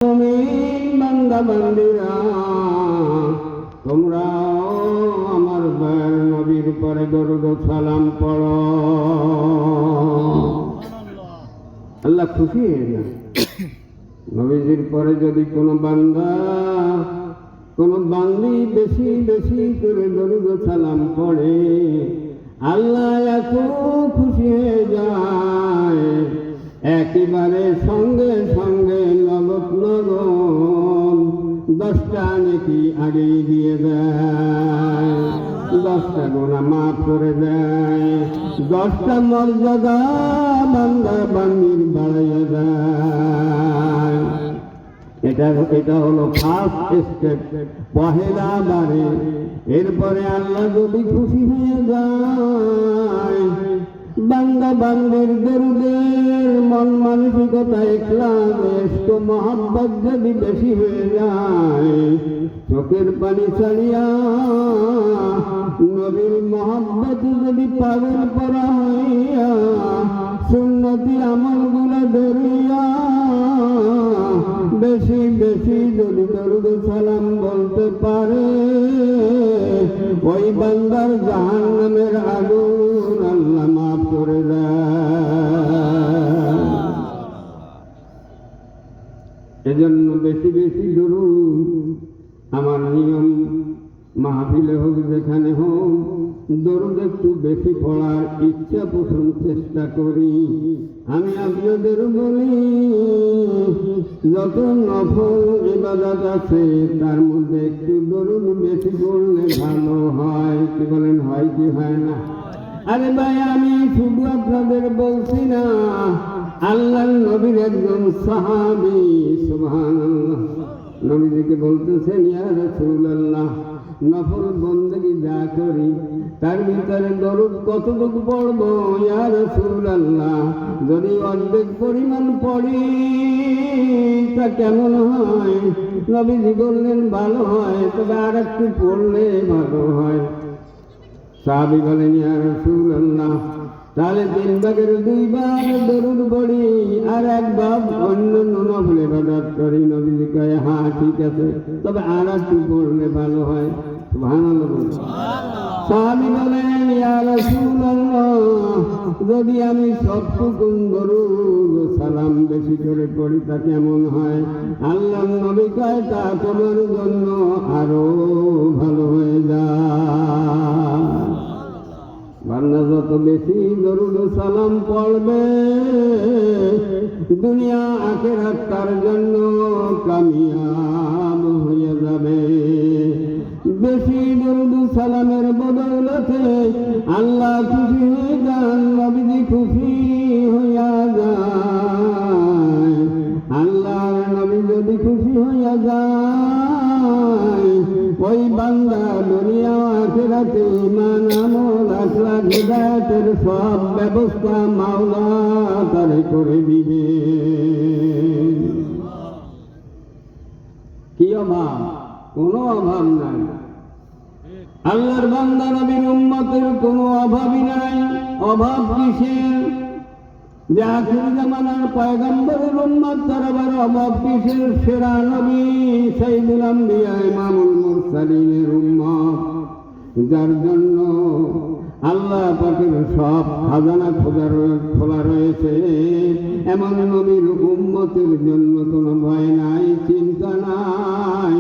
মুমিন বান্দা বান্দিরা, তোমরা আমার দয়ার নবীর উপরে দরুদ ও সালাম পড়ো। আল্লাহ খুশি হয়ে যায় নবীজির পরে যদি কোনো বান্দা কোনো বান্দি বেশি বেশি করে দরুদ ও সালাম পড়ে, আল্লাহ এত খুশি হয়ে যায় একেবারে সঙ্গে সঙ্গে নগদ নগদ 10টা নেকি আগে দিয়ে দেয়, 10টা গুনাহ মাফ করে দেয়, 10টা মর্যাদা বান্দা বান্দির বাড়াইয়া দেয়। এটা হলো ফার্স্ট স্টেপ, পহেলা বারে। এরপরে আল্লাহ যদি খুশি হয়ে যায়, বান্দা বান্দির দরুদের মন মানসিকতা ইখলাস তো মহব্বত যদি বেশি হয়ে যায়, চোখের পানি ছাড়িয়া নবীর মহব্বত যদি পাগল করা হইয়া সুন্নতি আমলগুলো ধরিয়া বেশি বেশি যদি দরুদ সালাম বলতে পারে, ওই বান্দার জাহান্নামের আগুন আল্লাহ মাফ করে দেয়। এজন্য বেশি বেশি দরুদ আমার নিয়ম, মাহফিলে হোক যেখানে হোক দরুদ একটু বেশি পড়ার ইচ্ছা পোষণ চেষ্টা করি। আমি আপনাদের বলি, যত নফল ইবাদত আছে তার মধ্যে একটু দরুদ বেশি পড়লে ভালো হয়। কি বলেন, হয় কি হয় না? আরে ভাই, আমি শুধু আপনাদের বলছি না, আল্লাহর নবীর একজন সাহাবী সুবহানাল্লাহ নবীজিকে বলতেছেন, ইয়া রাসূলুল্লাহ, নফল বন্দেগী যা করি তার ভিতরে দরুদ কতটুকু পড়ব? ইয়া রাসূলুল্লাহ, যদি অর্ধেক পরিমাণ পড়ি তা কেমন হয়? নবীজি বললেন, ভালো হয়, তবে আর একটু পড়লে ভালো হয়। সাহাবী বলেন, ইয়া রাসূলুল্লাহ, তাহলে 3 ভাগের 2 ভাগ দরুদ পড়ি আর 1 ভাগ অন্য নফল ইবাদত করি। নবীজি কয়, হ্যাঁ ঠিক আছে, তবে আর একটু পড়লে ভালো হয়। সুবহানাল্লাহ। সাহাবী বলেন, ইয়া রাসূলুল্লাহ, যদি আমি সবটুকু দরুদ সালাম বেশি করে পড়ি তা কেমন হয়? আল্লাহর নবী কয়, তা তোমার জন্য আরো ভালো হয়ে যায়। বান্দা যত বেশি দরুদ সালাম পড়বে, দুনিয়া আখিরাত তার জন্য কামিয়াব হয়ে যাবে। বেশি দরুদ সালামের বদৌলতে আল্লাহ খুশি হয়ে যান, নবীজি খুশি হইয়া যায়। আল্লাহর নবী যদি খুশি হইয়া যায়, ওই বান্দা দুনিয়া আখিরাতে ঈমান আমল আখলাক হিদায়াতের সব ব্যবস্থা মাওলা তারে করে দিবে। কি অভাব? কোনো অভাব নাই। আল্লাহর বান্দা নবীর উম্মতের কোনো অভাবই নাই। অভাব কিসের? যে আখির জামানার পয়গম্বরের উম্মত, তার আবার অভাব কিসের? সেরা নবী সাইয়্যিদুল আম্বিয়া ইমামুল মুরসালিনের উম্মত, যার জন্য আল্লাহ পাকের সব খাজানা খোলা রয়েছে। এমন নবীর উম্মতের জন্য কোনো ভয় নাই, চিন্তা নাই,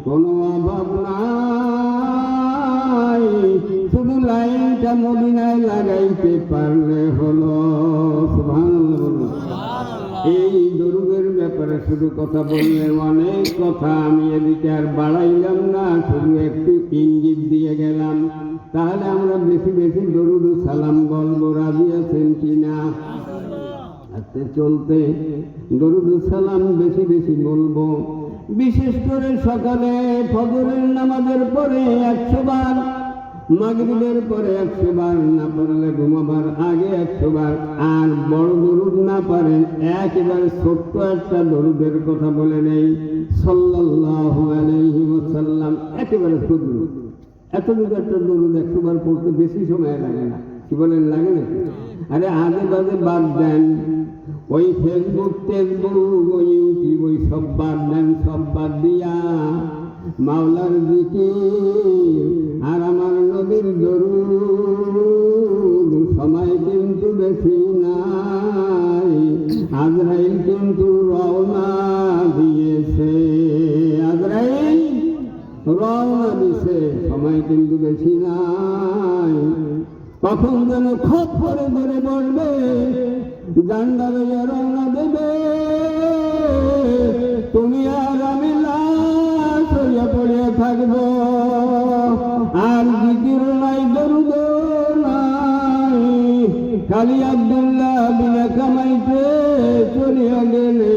কোনো অভাব নাই। শুধু লাইনটা মদিনায় লাগাইতে পারলে হলো। সুবহানাল্লাহ। এই দরুদের ব্যাপারে শুধু কথা বললে অনেক কথা, আমি এদিকে আর বাড়াইলাম না, শুধু একটু ইঙ্গিত দিয়ে গেলাম। তাহলে আমরা বেশি বেশি দরুদ সালাম বলবো, রাজি আছেন কিনা? আস্তে চলতে দরুদ সালাম বেশি বেশি বলবো। বিশেষ করে সকালে ফজরের নামাজের পরে 100 বার, মাগরিবের পরে 100 বার, না পারলে ঘুমাবার আগে 100 বার। আর বড় দরুদ না পারেন, একেবারে ছোট্ট একটা দরুদের কথা বলে নেই, সাল্লাল্লাহু আলাইহি ওয়াসাল্লাম, একেবারে ছোট। এতটুকু একটা দরুদ 100 বার পড়তে বেশি সময় লাগে না। কি বলেন, লাগে না? আরে আজে বাজে বাদ দেন, ওই ফেসবুক টেসবুক ওই ইউটিউব ওই সব বাদ দেন। সব বাদ দিয়া মাওলার জিকির আর আমার নবীর দরুদ। সময় কিন্তু বেশি নাই, আজরাইল কিন্তু রওনা দিয়েছে। আজরাইল রওনা দিছে, সময় কিন্তু বেশি নাই। কখন যেন খপ করে ধরে বলবে, জান্ডা লইয়া রওনা দেবে, তুমি আর আমি লাশ হইয়া পড়িয়া থাকব। আর জিকির নাই, দরুদ নাই, খালি আব্দুল্লাহ বিনা কামাইতে চলিয়া গেলে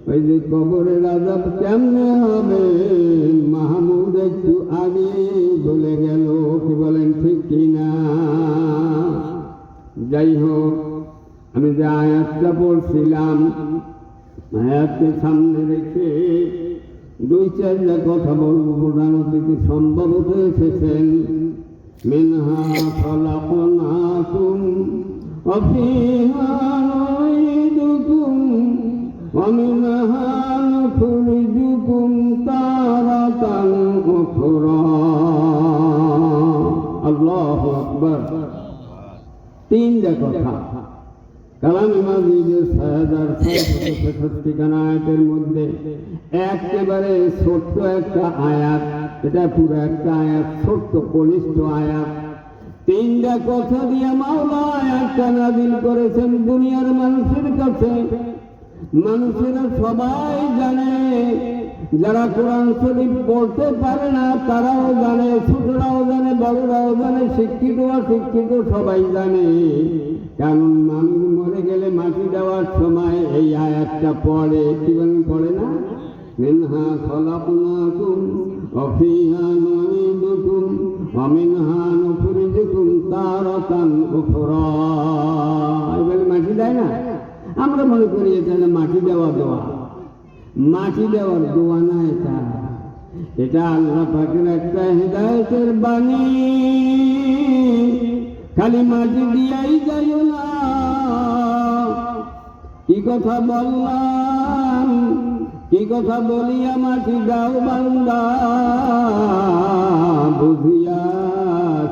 ওই যে কবরের আযাব কেমনে হবে? মাহমুদ একটু আগে বলে গেল। কি বলেন, ঠিক কিনা? যাই হোক, আমি যে আয়াতটা পড়ছিলাম, আয়াতকে সামনে রেখে দুই চারটা কথা বলবো। প্রধান অতিথি সম্ভবত এসেছেন। মিনহা খালাকনাকুম ওয়া ফিহা নুঈদুকুম ওয়া মিনহা নুখরিজুকুম তারাতান উখরা। আল্লাহু আকবার। তিনটা কথা কালামে মাজিদের ৬৬৬৬ আয়াতের মধ্যে একেবারে ছোট্ট একটা আয়াত। এটা পুরো একটা আয়াত, ছোট্ট কনিষ্ঠ আয়াত। তিনটা কথা দিয়ে মাওলা আয়াতটা নাযিল করেছেন দুনিয়ার মানুষের কাছে। মানুষেরা সবাই জানে, যারা কোরআন শরীফ পড়তে পারে না তারাও জানে, ছোটরাও জানে, বড়রাও জানে, শিক্ষিত অশিক্ষিত সবাই জানে। কারণ মানুষ মরে গেলে মাটি দেওয়ার সময় এই আয়াতটা পড়ে। কি বলেন, পড়ে না? মিনহা খালাকনাকুম ওয়া ফিহা নুঈদুকুম ওয়া মিনহা নুখরিজুকুম তারাতান উখরা। এবারে মাটি দেয় না? আমরা মনে করি এটা মাটি দেওয়া দোয়া। মাটি দেওয়ার দোয়া না, এটা আল্লাহ পাকের একটা হেদায়েতের বাণী। খালি মাটি দিয়াই যাইও না। কি কথা বললাম, কি কথা বলিয়া মাটি দাও বান্দা, বুঝিয়া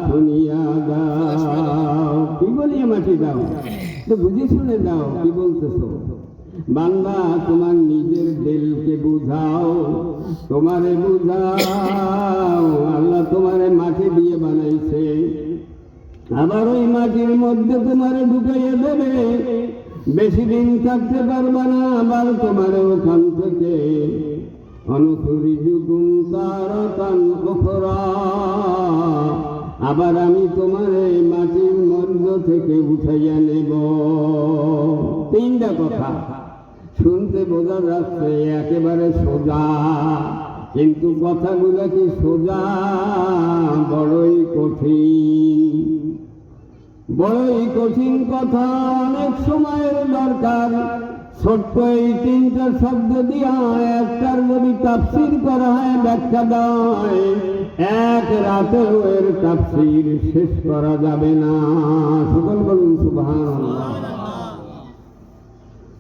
শুনিয়া দাও। কি বলিয়া মাটি দাও? তো বুঝে শুনে দাও। কি বলতেছো বান্দা? তোমার নিজের দিলকে বুঝাও, তোমারে বুঝাও। আল্লাহ তোমারে মাটি দিয়ে বানাইছে, আবার ওই মাটির মধ্যে তোমারে ঢুকাইয়া দেবে। বেশি দিন থাকতে পারবা না, আবার তোমারে ওখান থেকে অনুখরিজুকুম তারাতান উখরা, আবার আমি তোমারে মাটির মধ্য থেকে উঠাইয়া নেব। তিনটা কথা শুনতে বোঝা যাচ্ছে একেবারে সোজা, কিন্তু কথাগুলো কি সোজা? বড়ই কঠিন, বড়ই কঠিন কথা। অনেক সময়ের দরকার। ছোট্ট এই তিনটা শব্দ দিয়া একটার যদি তাফসীর করা হয়, ব্যাখ্যা দেওয়া হয়, এক রাতেও এর তাফসীর শেষ করা যাবে না। সকল বলুন সুবহানাল্লাহ।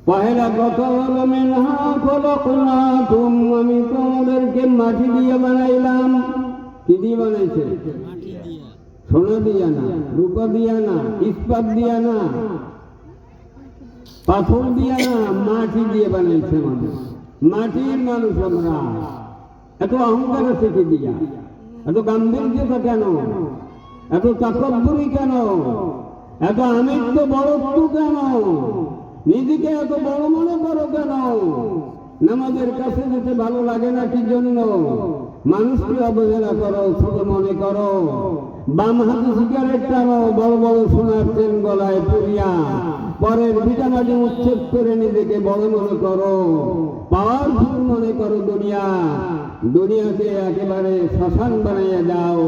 পহেলা কথা হলো মিনহা খালাকনাকুম, আমি তোমাদেরকে মাটি দিয়ে বানাইলাম। কি দিয়ে বানাইছে? সোনা দিয়া না, রূপা দিয়া না, ইস্পাত দিয়া না, পাথর দিয়া না, মাটি দিয়ে বানাইছে মানুষ। মাটির মানুষ আমরা। এত অহংকার আছে কি দিয়া? এত গাম্ভীর্যতা কেন? এত তাকব্বুরি কেন? এত আমিত্ব বড়ত্ব কেন? নিজেকে এত বড় মনে করো কেন? নামাজের কাছে যেতে ভালো লাগে না কি জন্য? মানুষকে অবহেলা করো, ছোট মনে করো। বাম হাতে সিগারেট টানো, বড় বড় সোনার চেন গলায় পরিয়া পরের ভিটামাটি উচ্ছেদ করে নিজেকে বড় মনে করো, পাওয়ারফুল মনে করো। দুনিয়াকে একেবারে শ্মশান বানাইয়া যাও,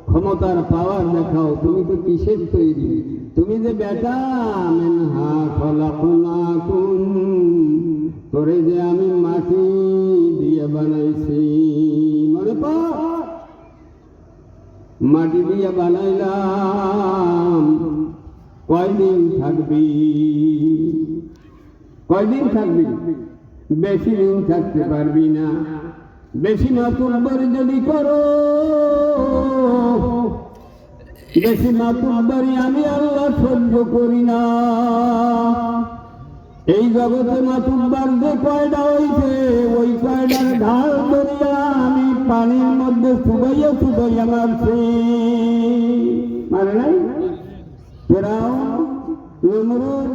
ক্ষমতার পাওয়ার দেখাও। তুমি তো কিসের তৈরি? তুমি যে বেটা, মিনহা খালাকনাকুম, তোরে যে আমি মাটি দিয়ে বানাইছি। মনে কর, মাটি দিয়ে বানাইলাম, কয়দিন থাকবি? কয়দিন থাকবি? বেশি দিন থাকতে পারবি না। বেশি মাতুব্বরি যদি করো, বেশি মাতুব্বরি আমি আল্লাহ সহ্য করি না। এই জগতে মাতুব্বার যে কয়টা হইছে, ওই কয়টার ঢাল করিয়া আমি পানির মধ্যে চুবাইয়া চুবাইয়া মারছি। মারে নাই? ফেরাউন, নমরুদ,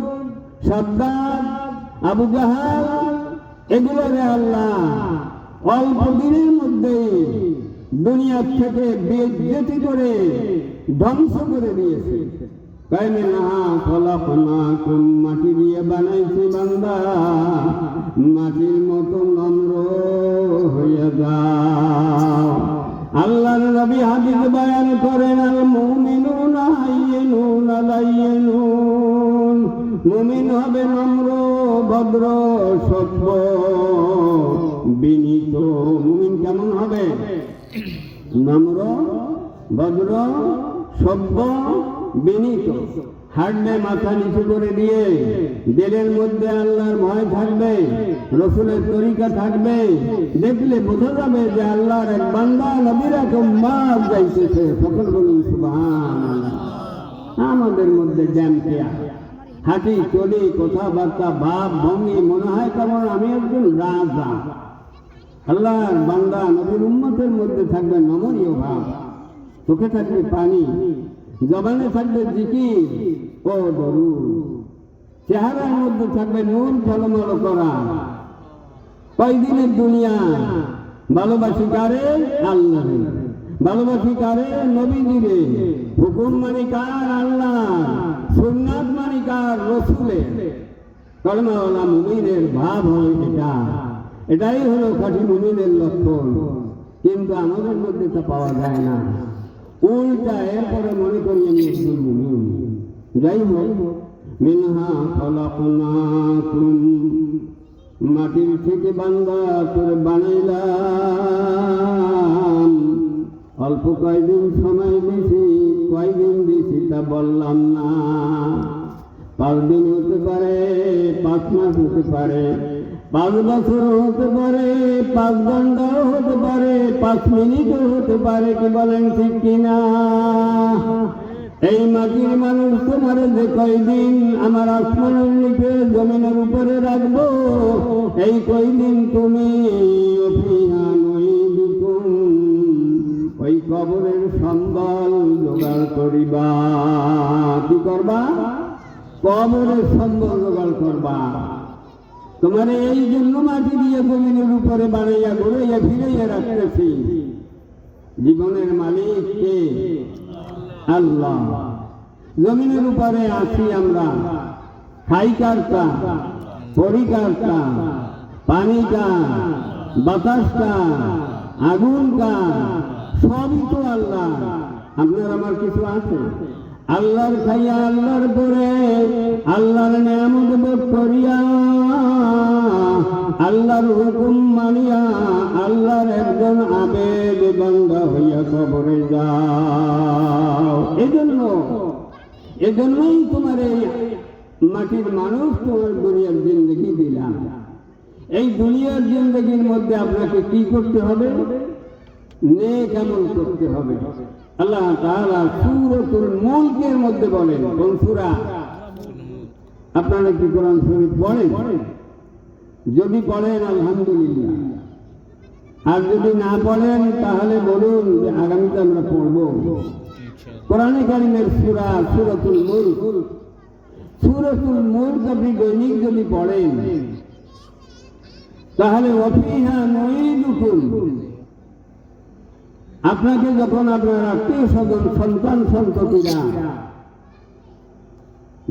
সাদ্দাত, আবু জাহাল, এগুলোরে আল্লাহ অল্প দিনের মধ্যে দুনিয়ার থেকে বেজ্জতি করে ধ্বংস করে দিয়েছে। মাটি দিয়ে বানাইছি বান্দা, মাটির মতো নম্র হইয়া যাও। আল্লাহর নবী হাদিস বয়ান করেন, আল মুমিনুনা হাইয়িনুনা লাইয়িনুন। মুমিন হবে নম্র, ভদ্র, সভ্য, বিনীত। মুমিন কেমন হবে? নম্র, ভদ্র, সভ্য, বিনীত। হাঁটবে মাথা নিচু করে দিয়ে, দিলের মধ্যে আল্লাহর ভয় থাকবে, রসুলের তরিকা থাকবে। দেখলে বোঝা যাবে যে আল্লাহর এক বান্দা নবীর এক উম্মত যাইতেছে। সকল বলুন সুবহানাল্লাহ। আমাদের মধ্যে জ্যামটিয়া হাঁটি চলি, কথাবার্তা, ভাব ভঙ্গি, মনে হয় কেমন আমি একজন রাজা। আল্লাহর বান্দা নবীর উম্মতের মধ্যে থাকবে নমনীয় ভাব, চোখে থাকবে পানি, জবানে থাকবে জিকির ও দরুদ, চেহারার মধ্যে থাকবে নূর ঝলমল করা। কয়দিনের দুনিয়া? ভালোবাসি কারে? আল্লাহ। ভালোবাসি কারে? নবীজিরে। হুকুম মানি কার? আল্লাহ। সুন্নাত মানি কার? রসুলের। কলমাওয়ালা মুমিনের ভাব হয় এটা। এটাই হলো খাঁটি মুমিনের লক্ষণ। কিন্তু আমাদের মধ্যে তা পাওয়া যায় না, উল্টা। এরপরে মনে করি আমি একজন মুমিন। যাই হোক, মিনহা খলাকনাকুম, মাটির থেকে বান্দা করে বানাইলাম। অল্প কয়দিন সময় দিছি, কয়দিন দিছি তা বললাম না। 5 দিন হতে পারে, 5 মাস হতে পারে, 5 বছর হতে পারে, 5 ঘন্টাও হতে পারে, 5 মিনিটও হতে পারে। কি বলেন ঠিক কিনা? এই মাটির মানুষ তোমারে যে কয়দিন আমার আসমানের নিচে জমিনের উপরে রাখবো, এই কয়দিন তুমি ওই কবরের সম্বল জোগাড় করিবা। কি করবা? কবরের সম্বল জোগাড় করবা। তোমার এই জন্য মাটি দিয়ে জমিনের উপরে বাড়াইয়া ঘুরাইয়া ফিরাইয়া রাখতেছি। জীবনের মালিক কে? আল্লাহ। জমিনের উপরে আছি আমরা, খাই কারটা, পরি কারটা, পানিটা, বাতাসটা, আগুনটা, সবই তো আল্লাহ। আপনার আমার কিছু আছে? আল্লাহর খাইয়া, আল্লাহর পরে, আল্লাহর নিয়ামত ভোগ করিয়া, আল্লাহর হুকুম মানিয়া, আল্লাহর একজন আবেদ বান্দা হইয়া কবরে যাও। এজন্যই তোমার এই মাটির মানুষ তোমার দুনিয়ার জিন্দগি দিলাম। এই দুনিয়ার জিন্দগির মধ্যে আপনাকে কি করতে হবে? নেক আমল করতে হবে। আল্লাহ তাআলা সূরাতুল মুলকের মধ্যে বলেন, কোন সূরা? আপনারা কি কোরআন শরীফ পড়েন? যদি পড়েন আলহামদুলিল্লাহ, আর যদি না পড়েন তাহলে বলুন যে আগামীতে আমরা পড়ব। কোরআনে কারীমের সূরা সূরাতুল মুলক। সূরাতুল মুলক আপনি দৈনিক যদি পড়েন তাহলে ওয়াফিহা নুঈদুকুম, আপনাকে যখন আপনার আত্মীয় স্বজন, সন্তান সন্ততিরা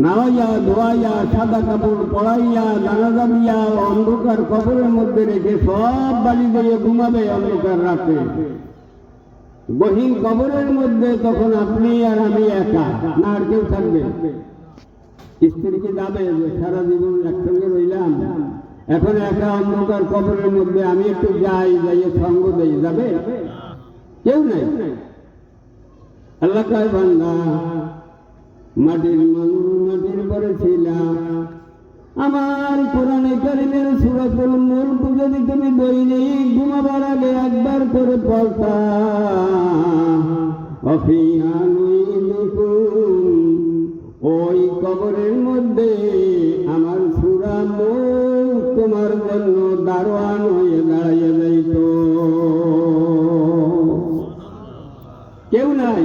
নাওয়াইয়া, ধোয়াইয়া, সাদা কাপড় পরাইয়া, জানাজা দিয়া, অন্ধকার কবরের মধ্যে রেখে সব বাড়ি দিয়ে ঘুমাবে অন্ধকার রাতে, গহীন কবরের মধ্যে, তখন আপনি আর আমি একা, না আর কেউ থাকবে? স্ত্রীকে যাবে যে সারা জীবন একসঙ্গে রইলাম, এখন একা অন্ধকার কবরের মধ্যে, আমি একটু যাই, যাইয়ে সঙ্গ দেই, যাবে? কেউ নাই। আল্লাহ কয় বান্দা মাটির মানুষ মাটির পরে ছিলাম আমার কোরআনে কারিমের সূরাতুল মুলক যদি তুমি দৈনিক ঘুমাবার আগে একবার করে পড়তা ওই কবরের মধ্যে আমার সূরা মুলক তোমার জন্য দারোয়ান হয়ে দাঁড়াইয়া যাইত। কেউ নাই,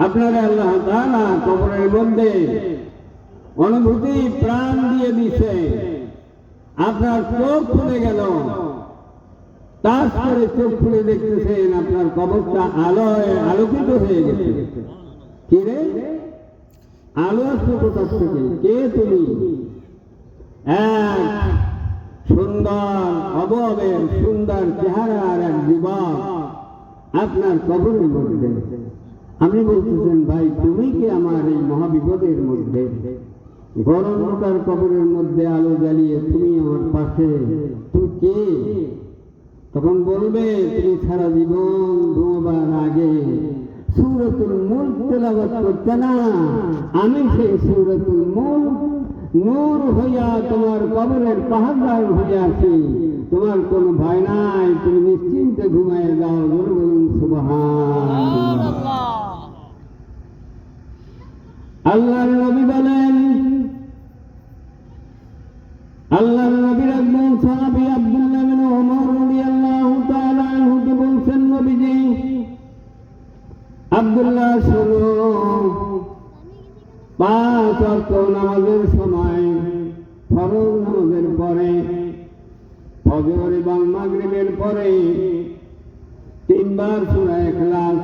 আপনারা আল্লাহ তাআলা কবরের মধ্যে অনুভূতি প্রাণ দিয়ে দিছে। আপনার চোখ খুলে গেল, তার করে চোখ খুলে দেখতেছেন আপনার কবরটা আলোয় আলোকিত হয়ে গেছে। কি রে, আলো আসলো কোথা থেকে? কে তুমি? এক সুন্দর অবয়বের সুন্দর চেহারার এক যুবক আপনার কবরের মধ্যে। আপনি বলতেছেন ভাই তুমি কি আমার এই মহাবিপদের মধ্যে গরম লোকার কবরের মধ্যে আলো জ্বালিয়ে তুমি আমার পাশে, তুমি কে? তখন বলবে তুমি সারা জীবন ঘুমাবার আগে সূরাতুল মুলক তেলাওয়াত করতে না, আমি সেই সূরাতুল মুলক নূর হইয়া তোমার কবরের পাহাড় হয়ে আছি। তোমার কোনো ভয় নাই, তুমি নিশ্চিন্তে ঘুমায় যাও। বলুন সুবহানাল্লাহ। আল্লাহর নবী বলেন, আল্লাহর নবীর একজন সাহাবী আব্দুল্লাহ বিন ওমর রাদিয়াল্লাহু তাআলা আনহুকে বলছেন, নবীজি আব্দুল্লাহ শোনো, 5 ওয়াক্ত নামাজের সময় ফরজ নামাজের পরে, ফজর এবং মাগরিবের পরে 3 বার সূরা ইখলাস,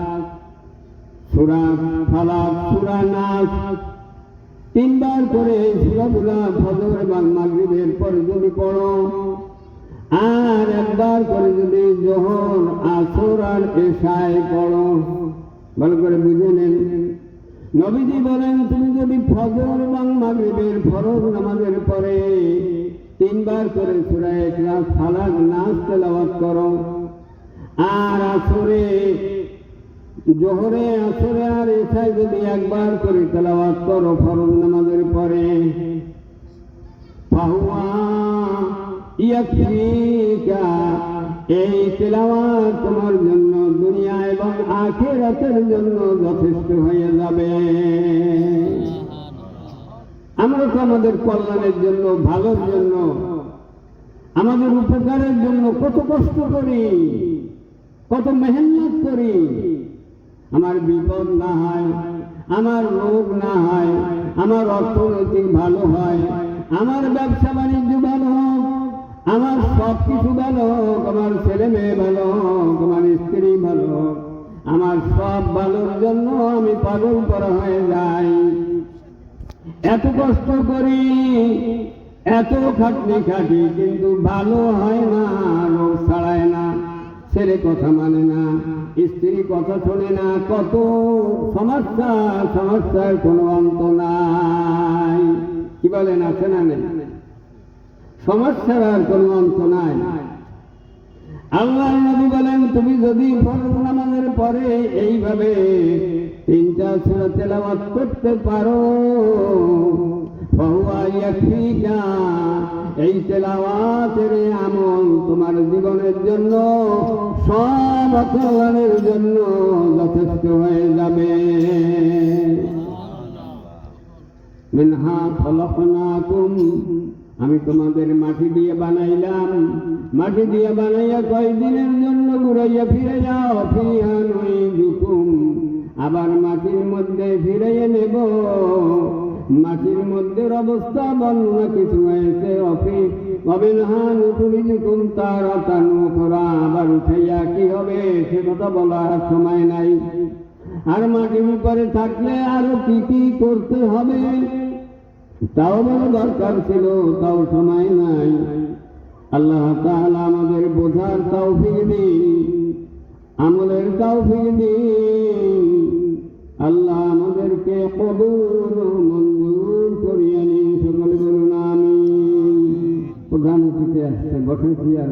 সূরা ফালাক, সূরা নাস 3 বার করে সূরাগুলো ফজর এবং মাগরিবের পরে যদি পড়ো, আর একবার করে যদি যোহর, আসর আর এশায় পড়ো। ভালো করে বুঝে নেন। নবীজি বলেন তুমি যদি ফজর এবং মাগরিবের ফরজ নামাজের পরে 3 বার করে সূরা ইখলাস, ফালাক, নাস তেলাওয়াত করো, আর আসরে, জোহরে, আসরে আর এশায় যদি একবার করে তেলাওয়াত করো ফরজ নামাজের পরে, ফাহুয়া ইয়াকফিকা, এই তেলাওয়াত তোমার জন্য দুনিয়া এবং আখিরাতের জন্য যথেষ্ট হয়ে যাবে। আমরা তো আমাদের কল্যাণের জন্য, ভালোর জন্য, আমাদের উপকারের জন্য কত কষ্ট করি, কত মেহনত করি। আমার বিপদ না হয়, আমার রোগ না হয়, আমার অর্থনৈতিক ভালো হয়, আমার ব্যবসা বাণিজ্য ভালো হোক, আমার সব কিছু ভালো হোক, আমার ছেলে মেয়ে ভালো হোক, আমার স্ত্রী ভালো হোক, আমার সব ভালোর জন্য আমি পাগল করা হয়ে যাই। এত কষ্ট করি, এত খাটনি খাটি, কিন্তু ভালো হয় না, রোগ ছাড়ায় না, ছেলে কথা মানে না, স্ত্রী কথা শোনে না, কত সমস্যা, সমস্যার কোনো অন্ত নাই। কি বলেন, আছে না নেই? সমস্যার আর কোনো অন্ত নাই। আল্লাহর নবী বলেন তুমি যদি ফরজ নামাজের পরে এইভাবে 3টা সূরা তেলাওয়াত করতে পারো, ফাহুয়া ইয়াকফিকা, এই তেলাওয়াতের আমল তোমার জীবনের জন্য, সব কল্যাণের জন্য যথেষ্ট হয়ে যাবে। মিনহা খলাকনাকুম, আমি তোমাদের মাটি দিয়ে বানাইলাম, মাটি দিয়ে বানাইয়া কয়েকদিনের জন্য ঘুরাইয়া ফিরে যাও, ফিহা নুইদুকুম, আবার মাটির মধ্যে ফিরাইয়া নেব। মাটির মধ্যে অবস্থা বর্ণনা কিছু হয়েছে, অবিনহা নুখরিজুকুম তারাতান উখরা, আবার উঠাইয়া কি হবে সে কথা বলার সময় নাই। আর মাটির উপরে থাকলে আরো কি কি করতে হবে তাও বড় দরকার ছিল, তাও সময় নাই। আল্লাহ তাআলা আমাদের বোঝার তৌফিক দিন, আমলের তৌফিক দিন। আল্লাহ আমাদেরকে কবুল ও মঞ্জুর করিয়ে নিন। সকলে বলুন আমিন। প্রধান অতিথি আসছে, বসেছি আর